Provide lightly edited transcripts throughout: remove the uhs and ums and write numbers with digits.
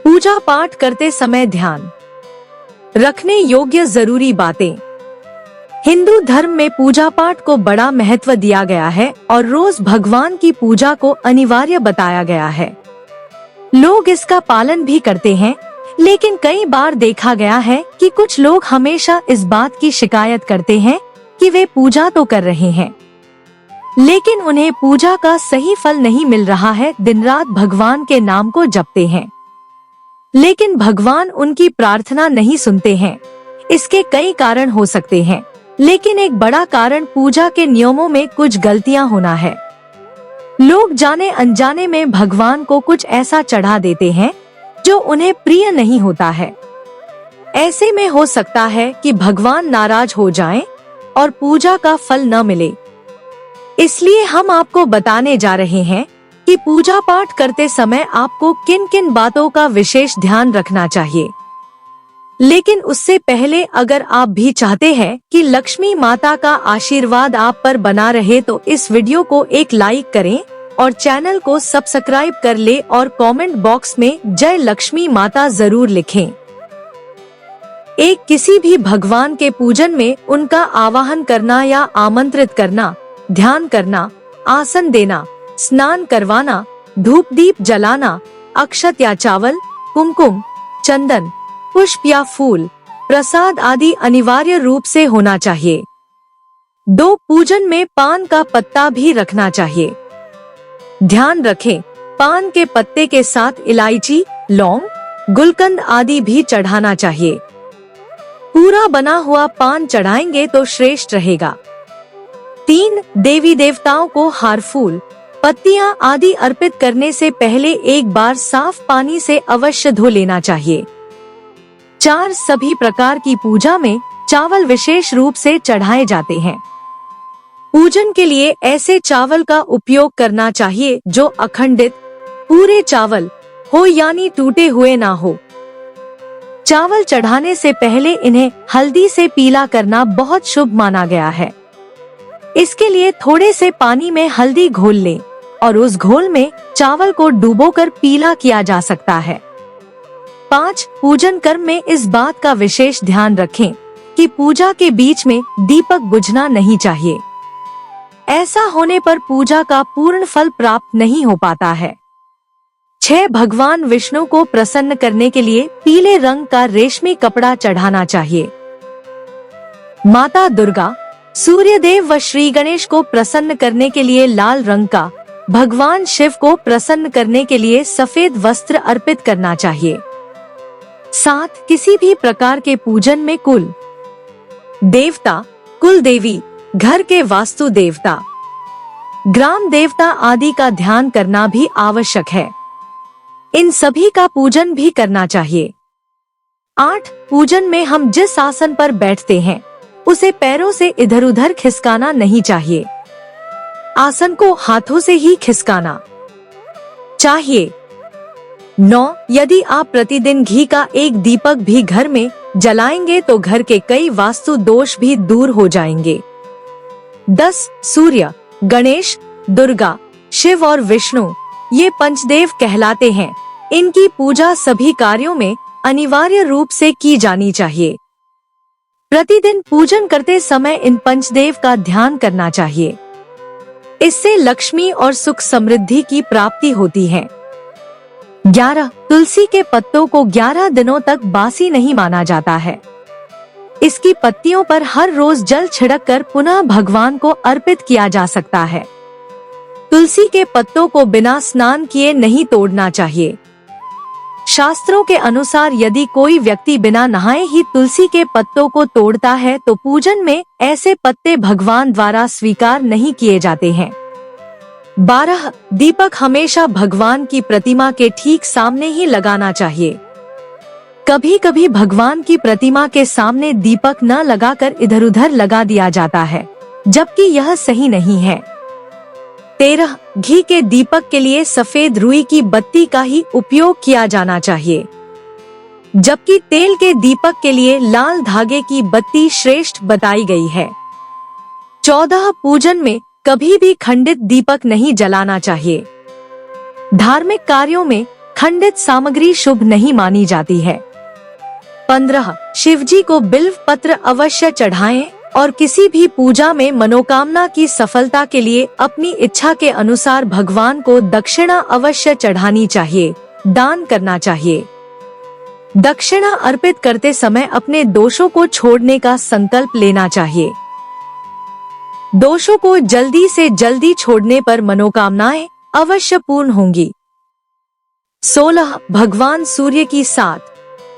पूजा पाठ करते समय ध्यान रखने योग्य जरूरी बातें। हिंदू धर्म में पूजा पाठ को बड़ा महत्व दिया गया है और रोज भगवान की पूजा को अनिवार्य बताया गया है। लोग इसका पालन भी करते हैं, लेकिन कई बार देखा गया है कि कुछ लोग हमेशा इस बात की शिकायत करते हैं कि वे पूजा तो कर रहे हैं, लेकिन उन्हें पूजा का सही फल नहीं मिल रहा है। दिन रात भगवान के नाम को जपते हैं, लेकिन भगवान उनकी प्रार्थना नहीं सुनते हैं। इसके कई कारण हो सकते हैं, लेकिन एक बड़ा कारण पूजा के नियमों में कुछ गलतियां होना है। लोग जाने अनजाने में भगवान को कुछ ऐसा चढ़ा देते हैं जो उन्हें प्रिय नहीं होता है। ऐसे में हो सकता है कि भगवान नाराज हो जाएं और पूजा का फल न मिले। इसलिए हम आपको बताने जा रहे हैं कि पूजा पाठ करते समय आपको किन किन बातों का विशेष ध्यान रखना चाहिए। लेकिन उससे पहले अगर आप भी चाहते हैं कि लक्ष्मी माता का आशीर्वाद आप पर बना रहे तो इस वीडियो को एक लाइक करें और चैनल को सब्सक्राइब कर ले और कमेंट बॉक्स में जय लक्ष्मी माता जरूर लिखें। किसी भी भगवान के पूजन में उनका आवाहन करना या आमंत्रित करना, ध्यान करना, आसन देना, स्नान करवाना, धूप दीप जलाना, अक्षत या चावल, कुमकुम, चंदन, पुष्प या फूल, प्रसाद आदि अनिवार्य रूप से होना चाहिए। पूजन में पान का पत्ता भी रखना चाहिए। ध्यान रखें, पान के पत्ते के साथ इलायची, लौंग, गुलकंद आदि भी चढ़ाना चाहिए। पूरा बना हुआ पान चढ़ाएंगे तो श्रेष्ठ रहेगा। देवी देवताओं को हार, फूल, पत्तियां आदि अर्पित करने से पहले एक बार साफ पानी से अवश्य धो लेना चाहिए। सभी प्रकार की पूजा में चावल विशेष रूप से चढ़ाए जाते हैं। पूजन के लिए ऐसे चावल का उपयोग करना चाहिए जो अखंडित पूरे चावल हो, यानी टूटे हुए ना हो। चावल चढ़ाने से पहले इन्हें हल्दी से पीला करना बहुत शुभ माना गया है। इसके लिए थोड़े से पानी में हल्दी घोल लें और उस घोल में चावल को डुबोकर पीला किया जा सकता है। पूजन कर्म में इस बात का विशेष ध्यान रखें कि पूजा के बीच में दीपक बुझना नहीं चाहिए। ऐसा होने पर पूजा का पूर्ण फल प्राप्त नहीं हो पाता है। भगवान विष्णु को प्रसन्न करने के लिए पीले रंग का रेशमी कपड़ा चढ़ाना चाहिए। माता दुर्गा, सूर्य देव व श्री गणेश को प्रसन्न करने के लिए लाल रंग का, भगवान शिव को प्रसन्न करने के लिए सफेद वस्त्र अर्पित करना चाहिए। किसी भी प्रकार के पूजन में कुल देवता, कुल देवी, घर के वास्तु देवता, ग्राम देवता आदि का ध्यान करना भी आवश्यक है। इन सभी का पूजन भी करना चाहिए। पूजन में हम जिस आसन पर बैठते हैं उसे पैरों से इधर उधर खिसकाना नहीं चाहिए। आसन को हाथों से ही खिसकाना चाहिए। यदि आप प्रतिदिन घी का एक दीपक भी घर में जलाएंगे तो घर के कई वास्तु दोष भी दूर हो जाएंगे। सूर्य, गणेश, दुर्गा, शिव और विष्णु ये पंचदेव कहलाते हैं। इनकी पूजा सभी कार्यों में अनिवार्य रूप से की जानी चाहिए। प्रतिदिन पूजन करते समय इन पंचदेव का ध्यान करना चाहिए। इससे लक्ष्मी और सुख समृद्धि की प्राप्ति होती है। 11 तुलसी के पत्तों को 11 दिनों तक बासी नहीं माना जाता है। इसकी पत्तियों पर हर रोज जल छिड़ककर पुनः भगवान को अर्पित किया जा सकता है। तुलसी के पत्तों को बिना स्नान किए नहीं तोड़ना चाहिए। शास्त्रों के अनुसार यदि कोई व्यक्ति बिना नहाए ही तुलसी के पत्तों को तोड़ता है तो पूजन में ऐसे पत्ते भगवान द्वारा स्वीकार नहीं किए जाते हैं। 12 दीपक हमेशा भगवान की प्रतिमा के ठीक सामने ही लगाना चाहिए। कभी कभी भगवान की प्रतिमा के सामने दीपक न लगाकर इधर उधर लगा दिया जाता है, जबकि यह सही नहीं है। 13 घी के दीपक के लिए सफेद रुई की बत्ती का ही उपयोग किया जाना चाहिए, जबकि तेल के दीपक के लिए लाल धागे की बत्ती श्रेष्ठ बताई गई है। 14 पूजन में कभी भी खंडित दीपक नहीं जलाना चाहिए। धार्मिक कार्यों में खंडित सामग्री शुभ नहीं मानी जाती है। 15 शिवजी को बिल्व पत्र अवश्य चढ़ाएं और किसी भी पूजा में मनोकामना की सफलता के लिए अपनी इच्छा के अनुसार भगवान को दक्षिणा अवश्य चढ़ानी चाहिए, दान करना चाहिए। दक्षिणा अर्पित करते समय अपने दोषों को छोड़ने का संकल्प लेना चाहिए। दोषों को जल्दी से जल्दी छोड़ने पर मनोकामनाएं अवश्य पूर्ण होंगी। 16 भगवान सूर्य की 7,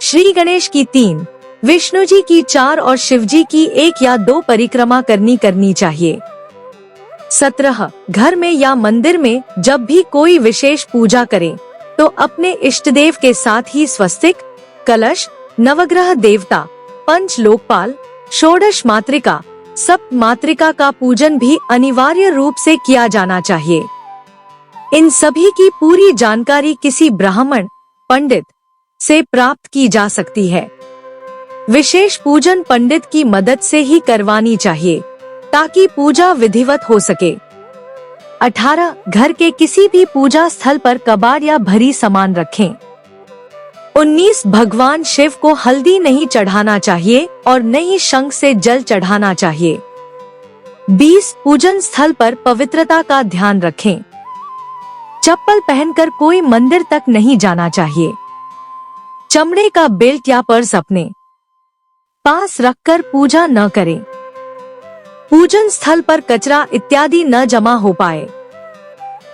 श्री गणेश की 3, विष्णु जी की 4 और शिव जी की 1 या 2 परिक्रमा करनी चाहिए। 17 घर में या मंदिर में जब भी कोई विशेष पूजा करें तो अपने इष्ट देव के साथ ही स्वस्तिक, कलश, नवग्रह देवता, पंच लोकपाल, षोडश मातृका, सप्त मातृका का पूजन भी अनिवार्य रूप से किया जाना चाहिए। इन सभी की पूरी जानकारी किसी ब्राह्मण पंडित से प्राप्त की जा सकती है। विशेष पूजन पंडित की मदद से ही करवानी चाहिए ताकि पूजा विधिवत हो सके। 18 घर के किसी भी पूजा स्थल पर कबाड़ या भरी सामान रखें। 19 भगवान शिव को हल्दी नहीं चढ़ाना चाहिए और न ही शंख से जल चढ़ाना चाहिए। 20 पूजन स्थल पर पवित्रता का ध्यान रखें। चप्पल पहनकर कोई मंदिर तक नहीं जाना चाहिए। चमड़े का बेल्ट या पर्स अपने पास रखकर पूजा न करें। पूजन स्थल पर कचरा इत्यादि न जमा हो पाए।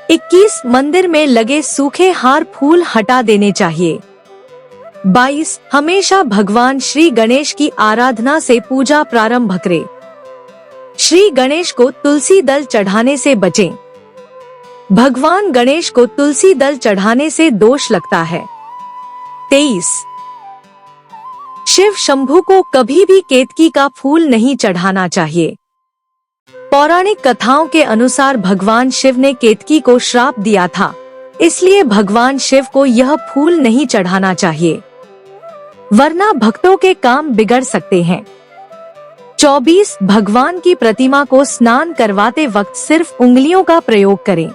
21 मंदिर में लगे सूखे हार फूल हटा देने चाहिए। 22 हमेशा भगवान श्री गणेश की आराधना से पूजा प्रारंभ करें। श्री गणेश को तुलसी दल चढ़ाने से बचें। भगवान गणेश को तुलसी दल चढ़ाने से दोष लगता है। 23 शिव शंभू को कभी भी केतकी का फूल नहीं चढ़ाना चाहिए। पौराणिक कथाओं के अनुसार भगवान शिव ने केतकी को श्राप दिया था, इसलिए भगवान शिव को यह फूल नहीं चढ़ाना चाहिए, वरना भक्तों के काम बिगड़ सकते हैं। 24 भगवान की प्रतिमा को स्नान करवाते वक्त सिर्फ उंगलियों का प्रयोग करें।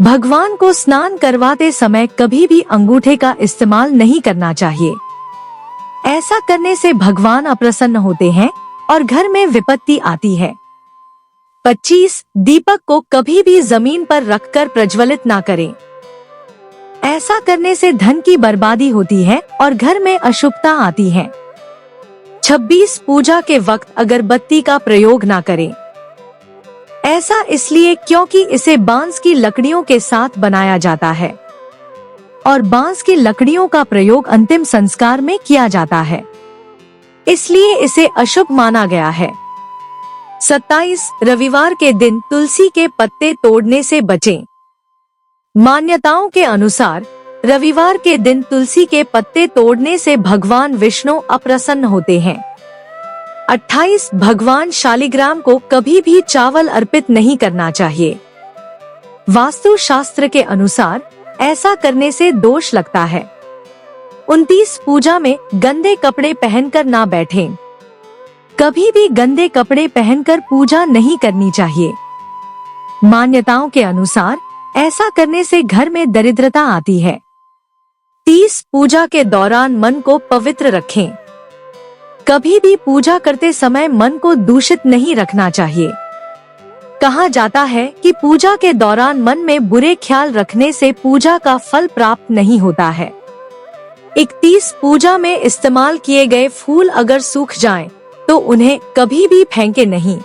भगवान को स्नान करवाते समय कभी भी अंगूठे का इस्तेमाल नहीं करना चाहिए। ऐसा करने से भगवान अप्रसन्न होते हैं और घर में विपत्ति आती है। 25 दीपक को कभी भी जमीन पर रखकर प्रज्वलित ना करें। ऐसा करने से धन की बर्बादी होती है और घर में अशुभता आती है। 26 पूजा के वक्त अगरबत्ती का प्रयोग ना करें। ऐसा इसलिए क्योंकि इसे बांस की लकड़ियों के साथ बनाया जाता है और बांस की लकड़ियों का प्रयोग अंतिम संस्कार में किया जाता है, इसलिए इसे अशुभ माना गया है। 27 रविवार के दिन तुलसी के पत्ते तोड़ने से बचें। मान्यताओं के अनुसार रविवार के दिन तुलसी के पत्ते तोड़ने से भगवान विष्णु अप्रसन्न होते हैं। 28 भगवान शालिग्राम को कभी भी चावल अर्पित नहीं करना चाहिए। वास्तु शास्त्र के अनुसार ऐसा करने से दोष लगता है। 29 पूजा में गंदे कपड़े पहनकर ना बैठें। कभी भी गंदे कपड़े पहनकर पूजा नहीं करनी चाहिए। मान्यताओं के अनुसार ऐसा करने से घर में दरिद्रता आती है। 30 पूजा के दौरान मन को पवित्र रखें। कभी भी पूजा करते समय मन को दूषित नहीं रखना चाहिए। कहा जाता है कि पूजा के दौरान मन में बुरे ख्याल रखने से पूजा का फल प्राप्त नहीं होता है। 31 पूजा में इस्तेमाल किए गए फूल अगर सूख जाएं, तो उन्हें कभी भी फेंके नहीं।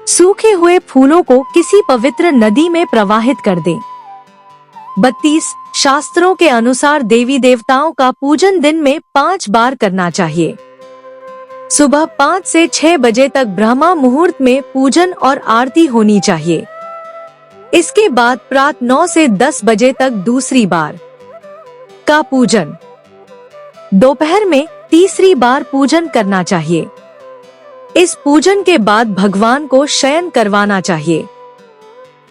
सूखे हुए फूलों को किसी पवित्र नदी में प्रवाहित कर दें। 32 शास्त्रों के अनुसार देवी देवताओं का पूजन दिन में 5 बार करना चाहिए। सुबह 5 से 6 बजे तक ब्रह्मा मुहूर्त में पूजन और आरती होनी चाहिए। इसके बाद प्रातः 9 से 10 बजे तक दूसरी बार का पूजन। दोपहर में तीसरी बार पूजन करना चाहिए। इस पूजन के बाद भगवान को शयन करवाना चाहिए।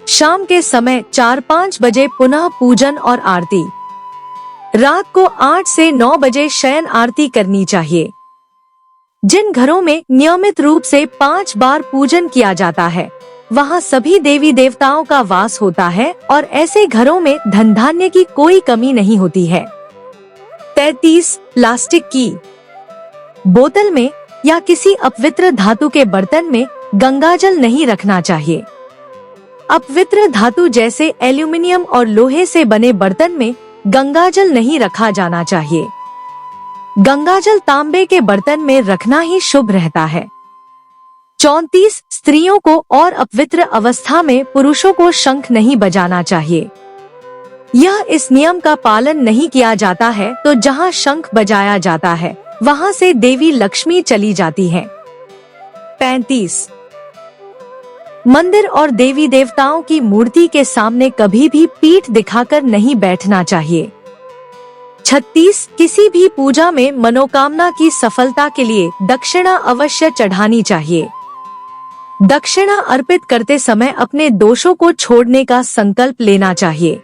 शाम के समय 4-5 बजे पुनः पूजन और आरती। रात को 8 से 9 बजे शयन आरती करनी चाहिए। जिन घरों में नियमित रूप से 5 बार पूजन किया जाता है, वहाँ सभी देवी देवताओं का वास होता है और ऐसे घरों में धन धान्य की कोई कमी नहीं होती है। 33 प्लास्टिक की बोतल में या किसी अपवित्र धातु के बर्तन में गंगाजल नहीं रखना चाहिए। अपवित्र धातु जैसे एल्यूमिनियम और लोहे से बने बर्तन में गंगाजल नहीं रखा जाना चाहिए। गंगाजल तांबे के बर्तन में रखना ही शुभ रहता है। 34 स्त्रियों को और अपवित्र अवस्था में पुरुषों को शंख नहीं बजाना चाहिए। यह इस नियम का पालन नहीं किया जाता है तो जहाँ शंख बजाया जाता है वहाँ से देवी लक्ष्मी चली जाती है। 35 मंदिर और देवी देवताओं की मूर्ति के सामने कभी भी पीठ दिखाकर नहीं बैठना चाहिए। 36 किसी भी पूजा में मनोकामना की सफलता के लिए दक्षिणा अवश्य चढ़ानी चाहिए। दक्षिणा अर्पित करते समय अपने दोषों को छोड़ने का संकल्प लेना चाहिए।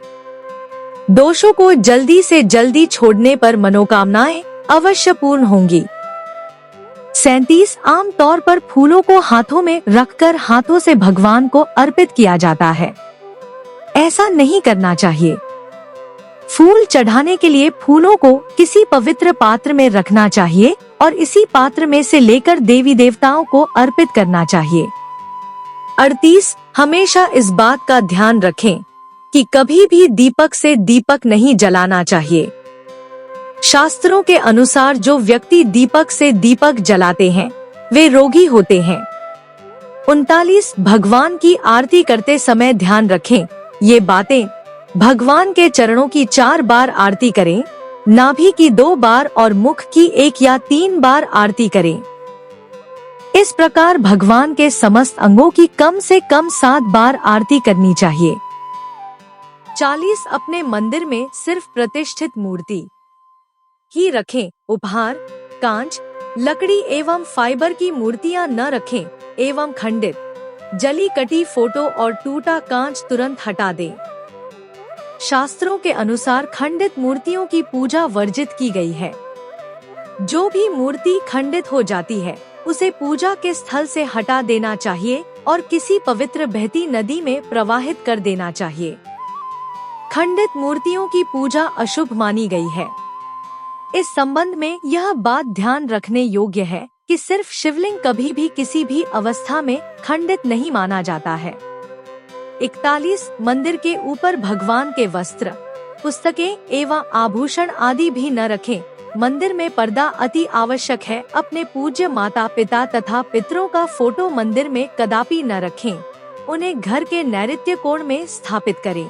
दोषों को जल्दी से जल्दी छोड़ने पर मनोकामनाएं अवश्य पूर्ण होंगी। 37 आम तौर पर फूलों को हाथों में रखकर हाथों से भगवान को अर्पित किया जाता है। ऐसा नहीं करना चाहिए। फूल चढ़ाने के लिए फूलों को किसी पवित्र पात्र में रखना चाहिए और इसी पात्र में से लेकर देवी देवताओं को अर्पित करना चाहिए। 38 हमेशा इस बात का ध्यान रखें कि कभी भी दीपक से दीपक नहीं जलाना चाहिए। शास्त्रों के अनुसार जो व्यक्ति दीपक से दीपक जलाते हैं वे रोगी होते हैं। 39 भगवान की आरती करते समय ध्यान रखें ये बातें। भगवान के चरणों की 4 बार आरती करें, नाभि की 2 बार और मुख की 1 या 3 बार आरती करें। इस प्रकार भगवान के समस्त अंगों की कम से कम 7 बार आरती करनी चाहिए। 40 अपने मंदिर में सिर्फ प्रतिष्ठित मूर्ति ही रखें। उपहार, कांच, लकड़ी एवं फाइबर की मूर्तियां न रखें एवं खंडित, जली कटी फोटो और टूटा कांच तुरंत हटा दें। शास्त्रों के अनुसार खंडित मूर्तियों की पूजा वर्जित की गई है। जो भी मूर्ति खंडित हो जाती है उसे पूजा के स्थल से हटा देना चाहिए और किसी पवित्र बहती नदी में प्रवाहित कर देना चाहिए। खंडित मूर्तियों की पूजा अशुभ मानी गई है। इस संबंध में यह बात ध्यान रखने योग्य है कि सिर्फ शिवलिंग कभी भी किसी भी अवस्था में खंडित नहीं माना जाता है। 41 मंदिर के ऊपर भगवान के वस्त्र, पुस्तकें एवं आभूषण आदि भी न रखें। मंदिर में पर्दा अति आवश्यक है। अपने पूज्य माता पिता तथा पितरों का फोटो मंदिर में कदापि न रखें। उन्हें घर के नैऋत्य कोण में स्थापित करें।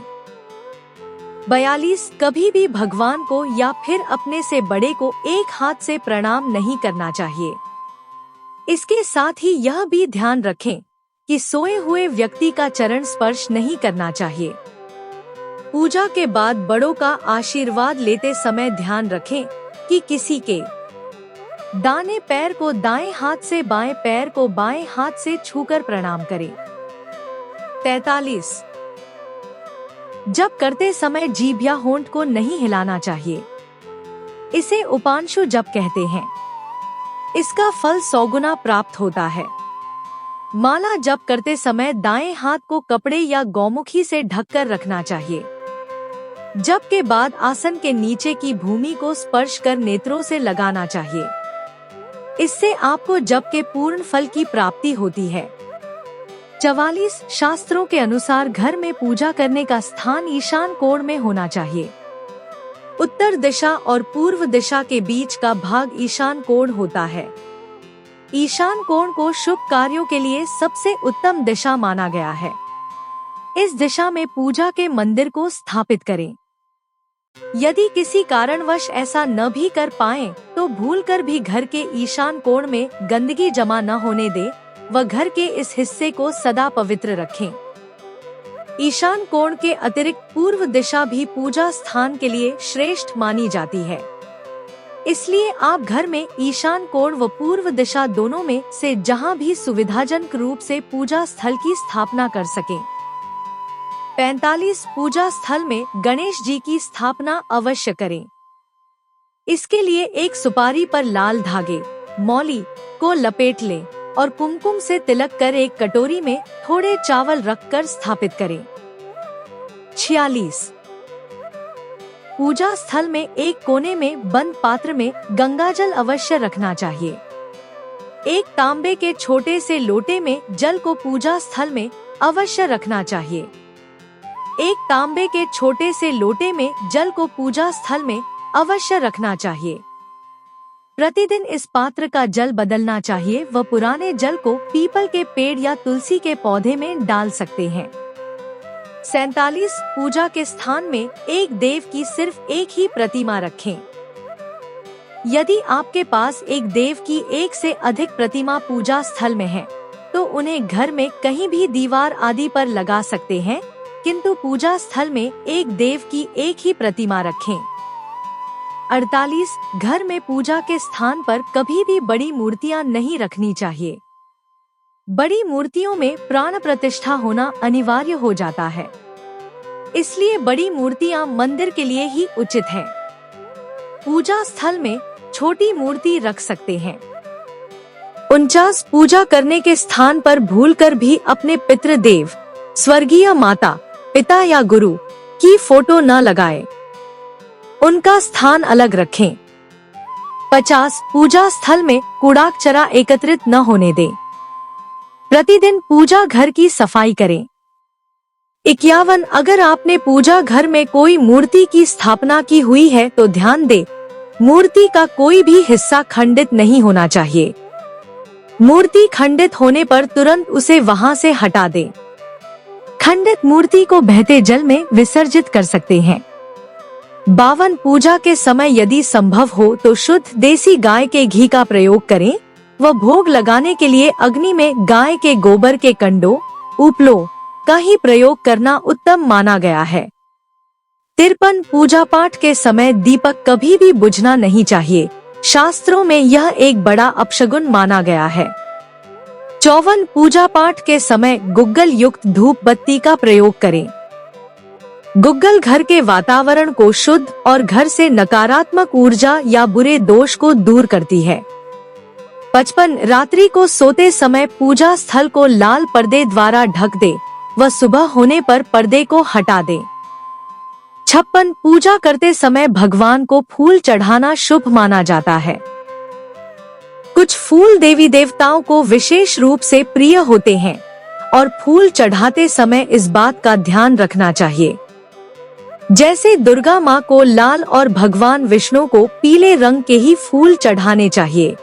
42 कभी भी भगवान को या फिर अपने से बड़े को एक हाथ से प्रणाम नहीं करना चाहिए। इसके साथ ही यह भी ध्यान रखें कि सोए हुए व्यक्ति का चरण स्पर्श नहीं करना चाहिए। पूजा के बाद बड़ों का आशीर्वाद लेते समय ध्यान रखें कि किसी के दाहिने पैर को दाएं हाथ से, बाएं पैर को बाएं हाथ से छूकर प्रणाम करें। 43 जप करते समय जीभ या होंठ को नहीं हिलाना चाहिए। इसे उपांशु जप कहते हैं। इसका फल 100 गुना प्राप्त होता है। माला जप करते समय दाएं हाथ को कपड़े या गौमुखी से ढककर रखना चाहिए। जप के बाद आसन के नीचे की भूमि को स्पर्श कर नेत्रों से लगाना चाहिए। इससे आपको जप के पूर्ण फल की प्राप्ति होती है। 44 शास्त्रों के अनुसार घर में पूजा करने का स्थान ईशान कोण में होना चाहिए। उत्तर दिशा और पूर्व दिशा के बीच का भाग ईशान कोण होता है। ईशान कोण को शुभ कार्यों के लिए सबसे उत्तम दिशा माना गया है। इस दिशा में पूजा के मंदिर को स्थापित करें। यदि किसी कारणवश ऐसा न भी कर पाएं, तो भूलकर भी घर के ईशान कोण में गंदगी जमा न होने दे व घर के इस हिस्से को सदा पवित्र रखें। ईशान कोण के अतिरिक्त पूर्व दिशा भी पूजा स्थान के लिए श्रेष्ठ मानी जाती है। इसलिए आप घर में ईशान कोण व पूर्व दिशा दोनों में से जहां भी सुविधाजनक रूप से पूजा स्थल की स्थापना कर सकें। 45 पूजा स्थल में गणेश जी की स्थापना अवश्य करें। इसके लिए एक सुपारी पर लाल धागे, मौली को लपेट लें और कुमकुम से तिलक कर एक कटोरी में थोड़े चावल रखकर स्थापित करें। 46। पूजा स्थल में एक कोने में बंद पात्र में गंगाजल अवश्य रखना चाहिए। एक तांबे के छोटे से लोटे में जल को पूजा स्थल में अवश्य रखना चाहिए। एक तांबे के छोटे से लोटे में जल को पूजा स्थल में अवश्य रखना चाहिए। प्रतिदिन इस पात्र का जल बदलना चाहिए व पुराने जल को पीपल के पेड़ या तुलसी के पौधे में डाल सकते हैं। 47। पूजा के स्थान में एक देव की सिर्फ एक ही प्रतिमा रखें। यदि आपके पास एक देव की एक से अधिक प्रतिमा पूजा स्थल में है, तो उन्हें घर में कहीं भी दीवार आदि पर लगा सकते हैं, किंतु पूजा स्थल में एक देव की एक ही प्रतिमा रखें। 48। घर में पूजा के स्थान पर कभी भी बड़ी मूर्तियां नहीं रखनी चाहिए। बड़ी मूर्तियों में प्राण प्रतिष्ठा होना अनिवार्य हो जाता है, इसलिए बड़ी मूर्तियां मंदिर के लिए ही उचित है। पूजा स्थल में छोटी मूर्ति रख सकते हैं। 49। पूजा करने के स्थान पर भूलकर भी अपने पितृदेव, स्वर्गीय माता, पिता या गुरु की फोटो न लगाएं। उनका स्थान अलग रखें। 50। पूजा स्थल में कूड़ा कचरा एकत्रित न होने दें। प्रतिदिन पूजा घर की सफाई करें। 51। अगर आपने पूजा घर में कोई मूर्ति की स्थापना की हुई है तो ध्यान दें, मूर्ति का कोई भी हिस्सा खंडित नहीं होना चाहिए। मूर्ति खंडित होने पर तुरंत उसे वहां से हटा दें। खंडित मूर्ति को बहते जल में विसर्जित कर सकते हैं। 52। पूजा के समय यदि संभव हो तो शुद्ध देसी गाय के घी का प्रयोग करें व भोग लगाने के लिए अग्नि में गाय के गोबर के कंडों, उपलों का ही प्रयोग करना उत्तम माना गया है। 53। पूजा पाठ के समय दीपक कभी भी बुझना नहीं चाहिए। शास्त्रों में यह एक बड़ा अपशगुन माना गया है। 54। पूजा पाठ के समय गुग्गल युक्त धूप बत्ती का प्रयोग करें। गुग्गल घर के वातावरण को शुद्ध और घर से नकारात्मक ऊर्जा या बुरे दोष को दूर करती है। 55। रात्रि को सोते समय पूजा स्थल को लाल पर्दे द्वारा ढक दे व सुबह होने पर पर्दे को हटा दे। 56। पूजा करते समय भगवान को फूल चढ़ाना शुभ माना जाता है। कुछ फूल देवी देवताओं को विशेष रूप से प्रिय होते हैं और फूल चढ़ाते समय इस बात का ध्यान रखना चाहिए। जैसे दुर्गा माँ को लाल और भगवान विष्णु को पीले रंग के ही फूल चढ़ाने चाहिए।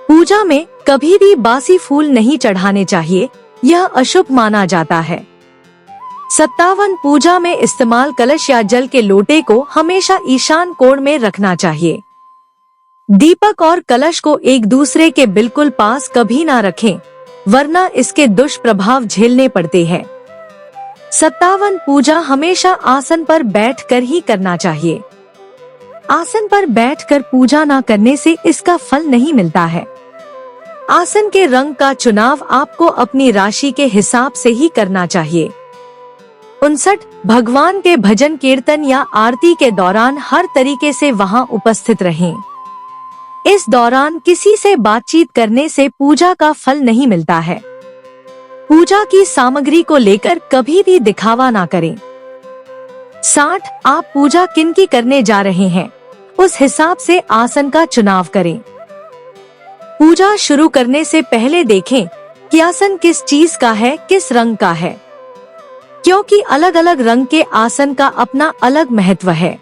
पूजा में कभी भी बासी फूल नहीं चढ़ाने चाहिए, यह अशुभ माना जाता है। 57। पूजा में इस्तेमाल कलश या जल के लोटे को हमेशा ईशान कोण में रखना चाहिए। दीपक और कलश को एक दूसरे के बिल्कुल पास कभी ना रखें, वरना इसके दुष्प्रभाव झेलने पड़ते हैं। 57। पूजा हमेशा आसन पर बैठकर ही करना चाहिए। आसन पर बैठकर पूजा ना करने से इसका फल नहीं मिलता है। आसन के रंग का चुनाव आपको अपनी राशि के हिसाब से ही करना चाहिए। 59। भगवान के भजन कीर्तन या आरती के दौरान हर तरीके से वहां उपस्थित रहें। इस दौरान किसी से बातचीत करने से पूजा का फल नहीं मिलता है। पूजा की सामग्री को लेकर कभी भी दिखावा ना करें। 60। आप पूजा किन की करने जा रहे हैं, उस हिसाब से आसन का चुनाव करें। पूजा शुरू करने से पहले देखें कि आसन किस चीज का है, किस रंग का है, क्योंकि अलग अलग रंग के आसन का अपना अलग महत्व है।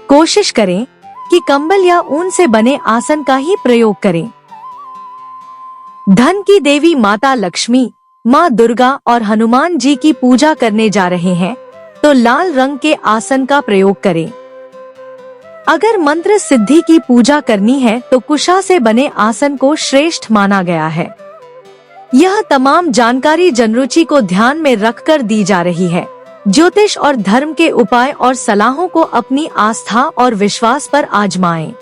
कोशिश करें कि कंबल या ऊन से बने आसन का ही प्रयोग करें। धन की देवी माता लक्ष्मी, माँ दुर्गा और हनुमान जी की पूजा करने जा रहे हैं तो लाल रंग के आसन का प्रयोग करें। अगर मंत्र सिद्धि की पूजा करनी है तो कुशा से बने आसन को श्रेष्ठ माना गया है। यह तमाम जानकारी जनरुचि को ध्यान में रखकर दी जा रही है। ज्योतिष और धर्म के उपाय और सलाहों को अपनी आस्था और विश्वास पर आजमाएं।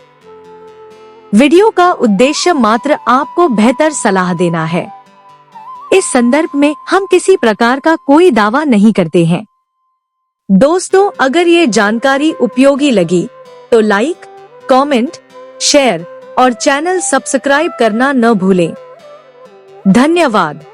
वीडियो का उद्देश्य मात्र आपको बेहतर सलाह देना है। इस संदर्भ में हम किसी प्रकार का कोई दावा नहीं करते हैं। दोस्तों, अगर ये जानकारी उपयोगी लगी तो लाइक, कमेंट, शेयर और चैनल सब्सक्राइब करना न भूलें। धन्यवाद।